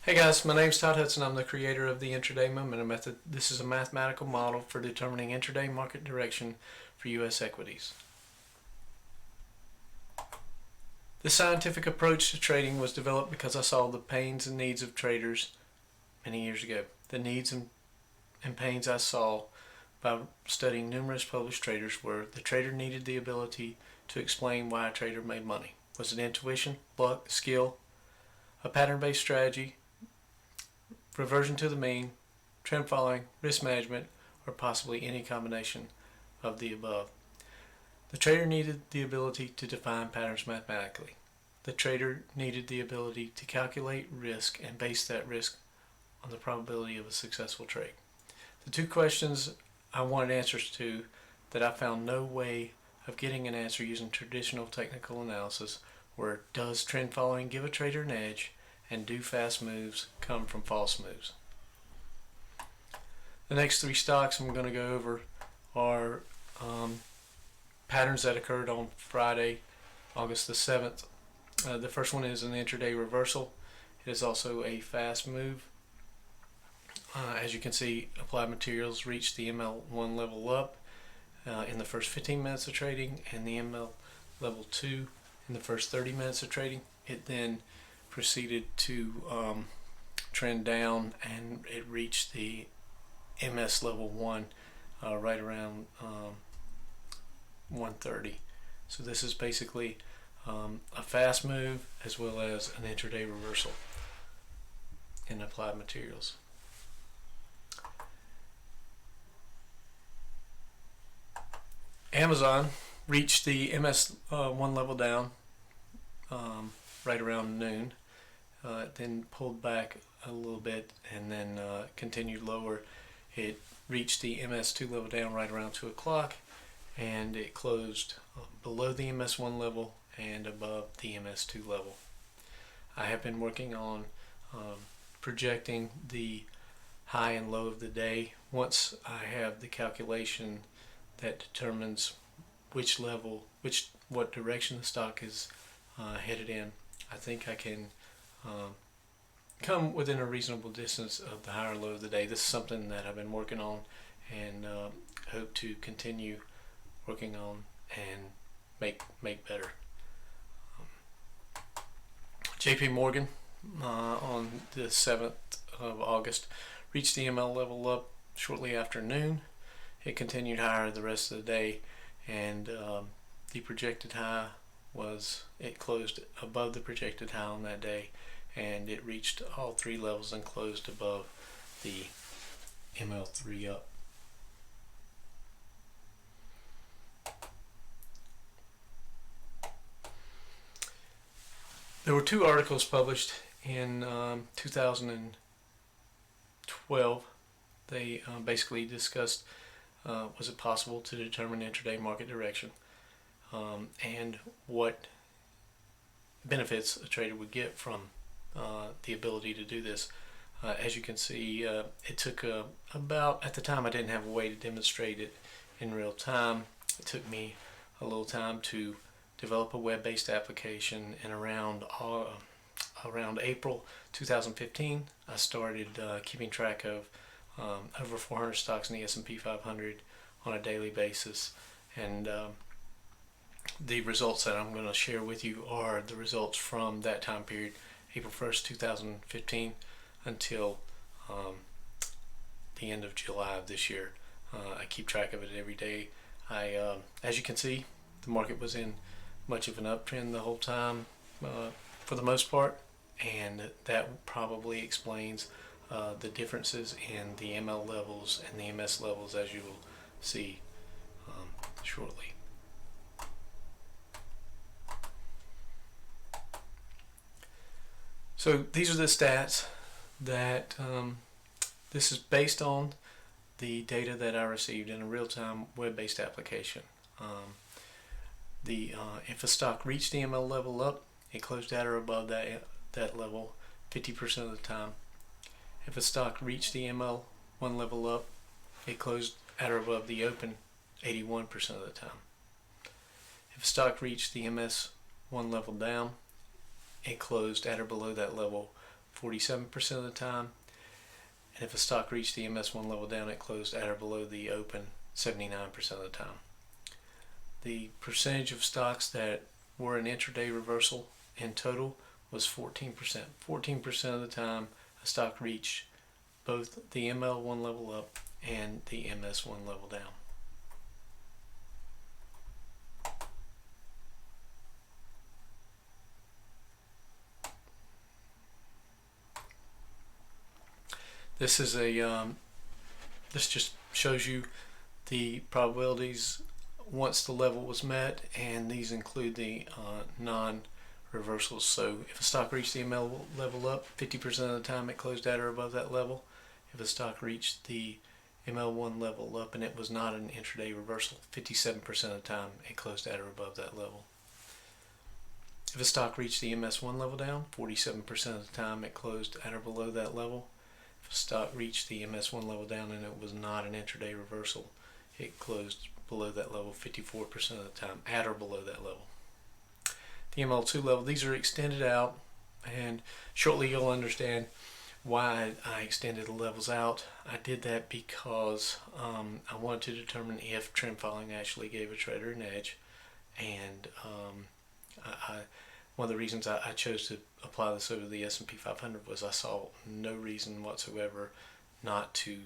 Hey guys, my name's Todd Hudson. I'm the creator of the Intra-Day Momentum Method. This is a mathematical model for determining intraday market direction for U.S. equities. This scientific approach to trading was developed because I saw the pains and needs of traders many years ago. The needs and pains I saw by studying numerous published traders were the trader needed the ability to explain why a trader made money. Was it intuition, luck, skill, a pattern-based strategy, reversion to the mean, trend following, risk management, or possibly any combination of the above? The trader needed the ability to define patterns mathematically. The trader needed the ability to calculate risk and base that risk on the probability of a successful trade. The two questions I wanted answers to that I found no way of getting an answer using traditional technical analysis were: does trend following give a trader an edge, and do fast moves come from false moves? The next three stocks I'm going to go over are patterns that occurred on Friday, August the 7th. The first one is an intraday reversal. It is also a fast move. As you can see, Applied Materials reached the ML1 level up in the first 15 minutes of trading, and the ML level 2 in the first 30 minutes of trading. It then proceeded to trend down, and it reached the MS level 1 right around 130. So this is basically a fast move as well as an intraday reversal in Applied Materials. Amazon reached the MS1 level down right around noon. It then pulled back a little bit and then continued lower. It reached the MS2 level down right around 2 o'clock, and it closed below the MS1 level and above the MS2 level. I have been working on projecting the high and low of the day. Once I have the calculation that determines what direction the stock is headed in, I think I can come within a reasonable distance of the high or low of the day. This is something that I've been working on and hope to continue working on and make better. JP Morgan on the 7th of August reached the ML level up shortly after noon. It continued higher the rest of the day, and the projected high it closed above the projected high on that day, and it reached all three levels and closed above the ML3 up. There were two articles published in 2012. They basically discussed was it possible to determine intraday market direction and what benefits a trader would get from the ability to do this. As you can see, it took about, at the time I didn't have a way to demonstrate it in real time. It took me a little time to develop a web-based application, and around April 2015 I started keeping track of over 400 stocks in the SP500 on a daily basis, and the results that I'm going to share with you are the results from that time period, April 1st 2015 until the end of July of this year. I keep track of it every day. As you can see, the market was in much of an uptrend the whole time for the most part, and that probably explains the differences in the ML levels and the MS levels, as you will see shortly. So these are the stats that this is based on the data that I received in a real-time web-based application. If a stock reached the ML level up, it closed at or above that level 50% of the time. If a stock reached the ML1 level up, it closed at or above the open 81% of the time. If a stock reached the MS1 level down, it closed at or below that level 47% of the time. And if a stock reached the MS1 level down, it closed at or below the open 79% of the time. The percentage of stocks that were an intraday reversal in total was 14%. 14% of the time a stock reached both the ML1 level up and the MS1 level down. This is this just shows you the probabilities once the level was met, and these include the non-reversals. So if a stock reached the ML level up, 50% of the time it closed at or above that level. If a stock reached the ML1 level up and it was not an intraday reversal, 57% of the time it closed at or above that level. If a stock reached the MS1 level down, 47% of the time it closed at or below that level. If a stock reached the MS1 level down and it was not an intraday reversal, it closed below that level 54% of the time, at or below that level. The ML2 level, these are extended out, and shortly you'll understand why I extended the levels out. I did that because I wanted to determine if trend following actually gave a trader an edge, and one of the reasons I chose to apply this over the SP500 was I saw no reason whatsoever not to,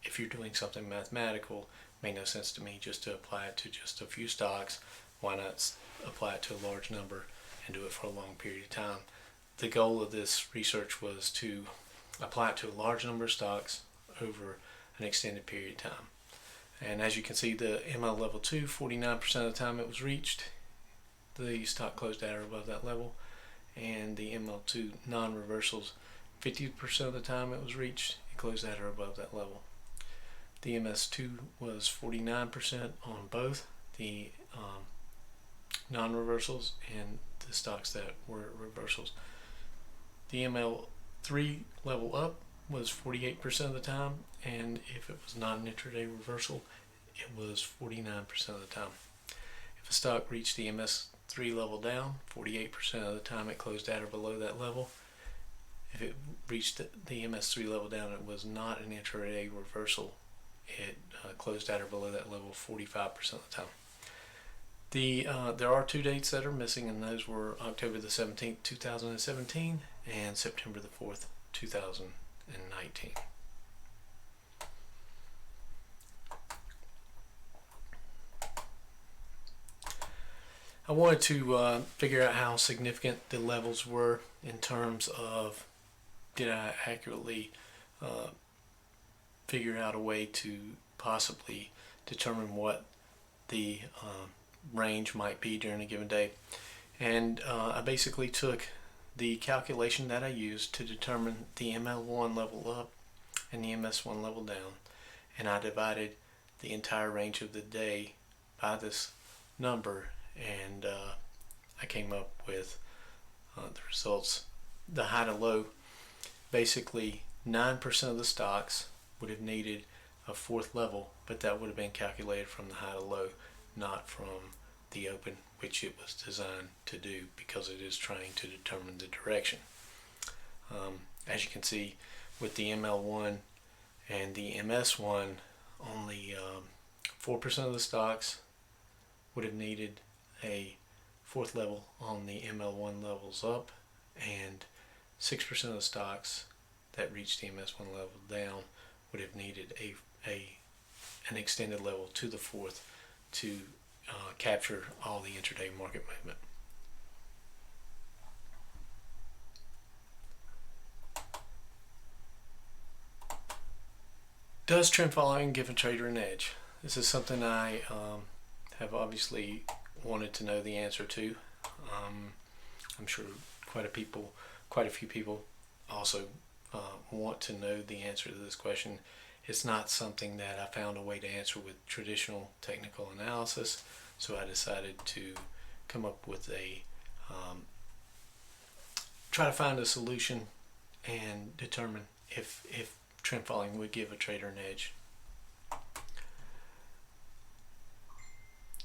if you're doing something mathematical, it made no sense to me just to apply it to just a few stocks. Why not apply it to a large number and do it for a long period of time? The goal of this research was to apply it to a large number of stocks over an extended period of time. And as you can see, the ML level 2, 49% of the time it was reached, the stock closed at or above that level. And the ML2 non-reversals, 50% of the time it was reached, it closed at or above that level. The MS2 was 49% on both the non-reversals and the stocks that were reversals. The ML3 level up was 48% of the time, and if it was not an intraday reversal, it was 49% of the time. If a stock reached the MS3 level down, 48% of the time it closed at or below that level. If it reached the MS3 level down, it was not an intraday reversal. It closed at or below that level 45% of the time. There are two dates that are missing, and those were October the 17th, 2017 and September the 4th, 2019. I wanted to figure out how significant the levels were in terms of, did I accurately figure out a way to possibly determine what the range might be during a given day. And I basically took the calculation that I used to determine the ML1 level up and the MS1 level down, and I divided the entire range of the day by this number, and I came up with the results. The high to low, basically 9% of the stocks would have needed a fourth level, but that would have been calculated from the high to low, not from the open, which it was designed to do because it is trying to determine the direction. As you can see, with the ML1 and the MS1, only 4% of the stocks would have needed a fourth level on the ML1 levels up, and 6% of the stocks that reached the MS1 level down would have needed an extended level to the fourth to capture all the intraday market movement. Does trend following give a trader an edge? This is something I have obviously wanted to know the answer to. I'm sure quite a few people also want to know the answer to this question. It's not something that I found a way to answer with traditional technical analysis, so I decided to come up with try to find a solution and determine if trend following would give a trader an edge.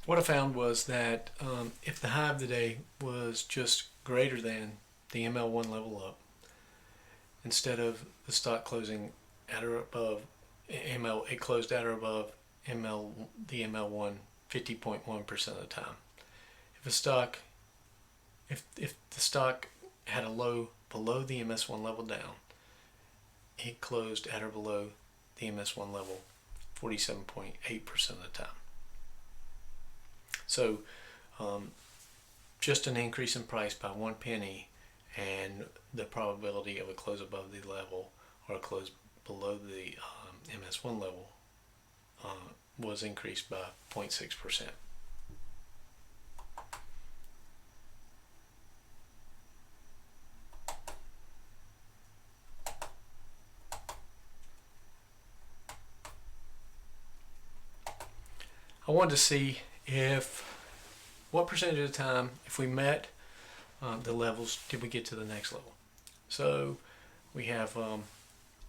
What I found was that if the high of the day was just greater than the ML1 level up, instead of the stock closing at or above ML, it closed at or above the ML1 50.1% of the time. If the stock had a low below the MS1 level down, it closed at or below the MS1 level 47.8% of the time. So just an increase in price by 1 penny, and the probability of a close above the level or a close below the MS1 level was increased by 0.6%. I wanted to see what percentage of the time, if we met the levels, did we get to the next level. So we have,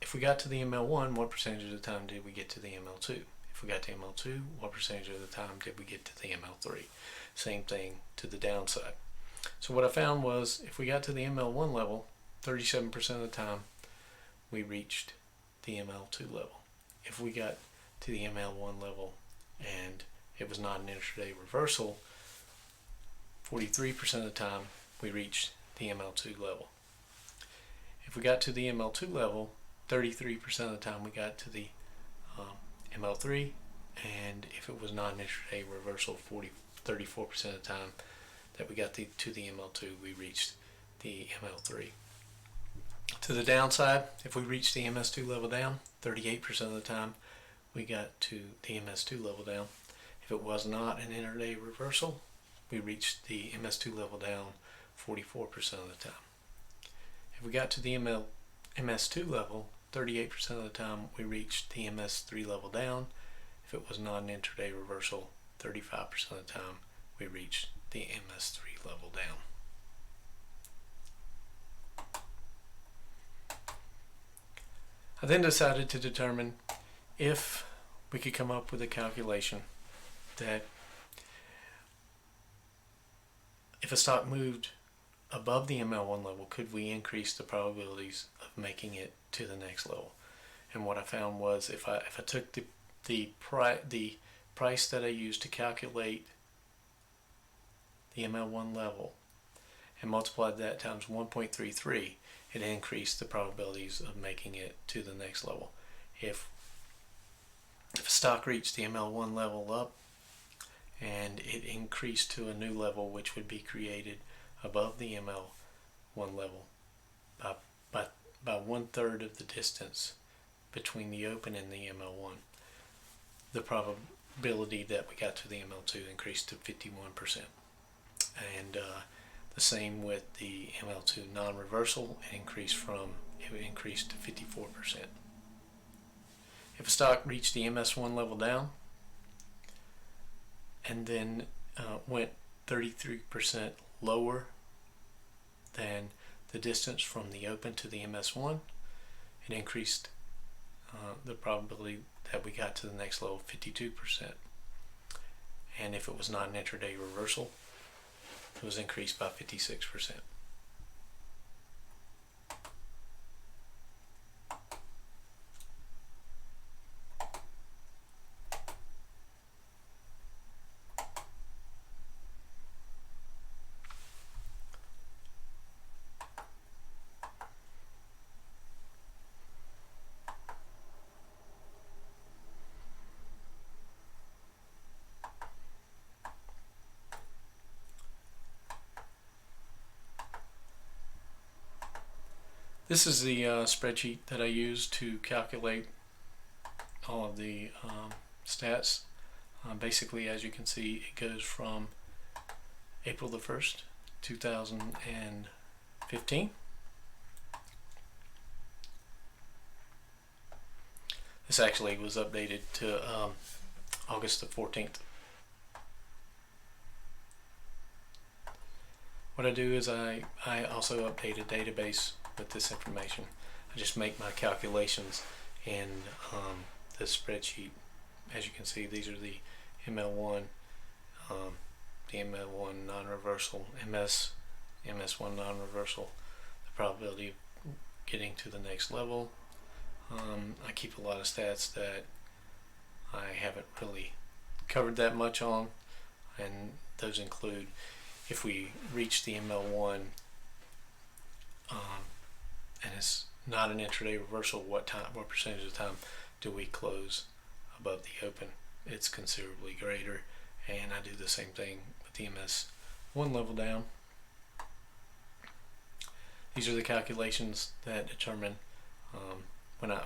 if we got to the ML1, what percentage of the time did we get to the ML2? If we got to ML2, what percentage of the time did we get to the ML3? Same thing to the downside. So what I found was, if we got to the ML1 level, 37% of the time we reached the ML2 level. If we got to the ML1 level and it was not an intraday reversal, 43% of the time we reached the ML2 level. If we got to the ML2 level, 33% of the time we got to the ML3, and if it was not an intraday reversal, 34% of the time that we got to the ML2, we reached the ML3. To the downside, if we reached the MS2 level down, 38% of the time we got to the MS2 level down. If it was not an intraday reversal, we reached the MS2 level down 44% of the time. If we got to the MS2 level, 38% of the time we reached the MS3 level down. If it was not an intraday reversal, 35% of the time we reached the MS3 level down. I then decided to determine if we could come up with a calculation that if a stock moved above the ML1 level, could we increase the probabilities of making it to the next level? And what I found was, if I took the price that I used to calculate the ML1 level and multiplied that times 1.33, it increased the probabilities of making it to the next level. If a stock reached the ML1 level up and it increased to a new level which would be created above the ML1 level by 1/3 of the distance between the open and the ML1, the probability that we got to the ML2 increased to 51%. And the same with the ML2 non-reversal, it increased to 54%. If a stock reached the MS1 level down and then went 33% lower than the distance from the open to the MS1, it increased the probability that we got to the next level 52%. And if it was not an intraday reversal, it was increased by 56%. This is the spreadsheet that I use to calculate all of the stats. Basically, as you can see, it goes from April the 1st, 2015. This actually was updated to August the 14th. What I do is I also update a database with this information. I just make my calculations in the spreadsheet. As you can see, these are the ML1, the ML1 non-reversal, MS1 non-reversal, the probability getting to the next level. I keep a lot of stats that I haven't really covered that much on, and those include if we reach the ML1 and it's not an intraday reversal, what percentage of the time do we close above the open? It's considerably greater, and I do the same thing with the MS1 level down. These are the calculations that determine when I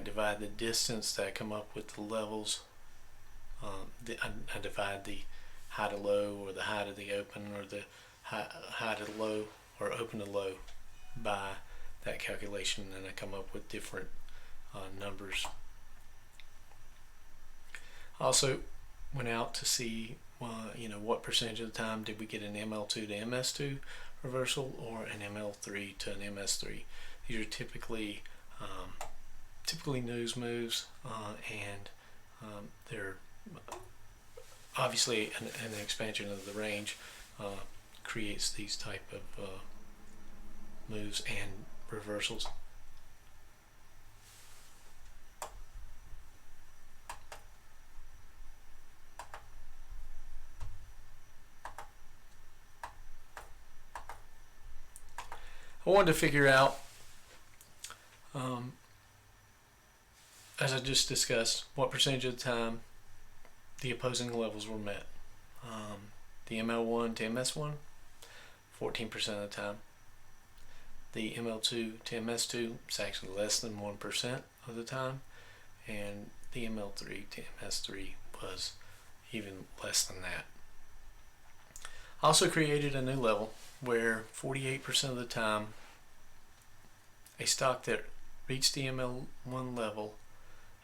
divide the distance that I come up with the levels. I divide the high to low, or the high to the open, or the high to low, or open to low by that calculation, and I come up with different numbers. I also went out to see what percentage of the time did we get an ML2 to MS2 reversal, or an ML3 to an MS3. These are typically news moves, and they're obviously an expansion of the range creates these type of moves and reversals. I wanted to figure out, as I just discussed, what percentage of the time the opposing levels were met. The ML1 to MS1, 14% of the time. The ML2 to MS2 is actually less than 1% of the time, and the ML3 to MS3 was even less than that. I also created a new level where 48% of the time a stock that reached the ML1 level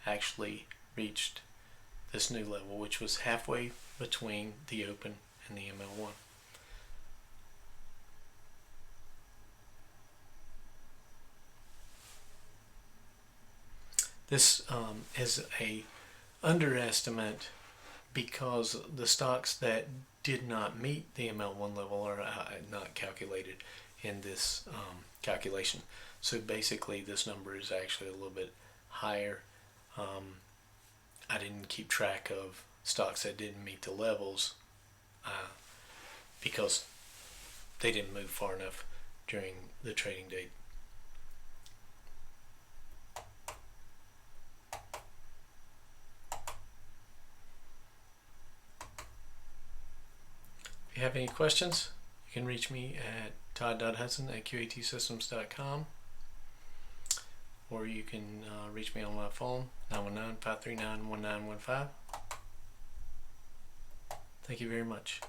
actually reached this new level, which was halfway between the open and the ML1. This is a underestimate because the stocks that did not meet the ML1 level are not calculated in this calculation. So basically this number is actually a little bit higher. I didn't keep track of stocks that didn't meet the levels because they didn't move far enough during the trading day. If you have any questions, you can reach me at todd.hudson@qatsystems.com, or you can reach me on my phone, 919-539-1915. Thank you very much.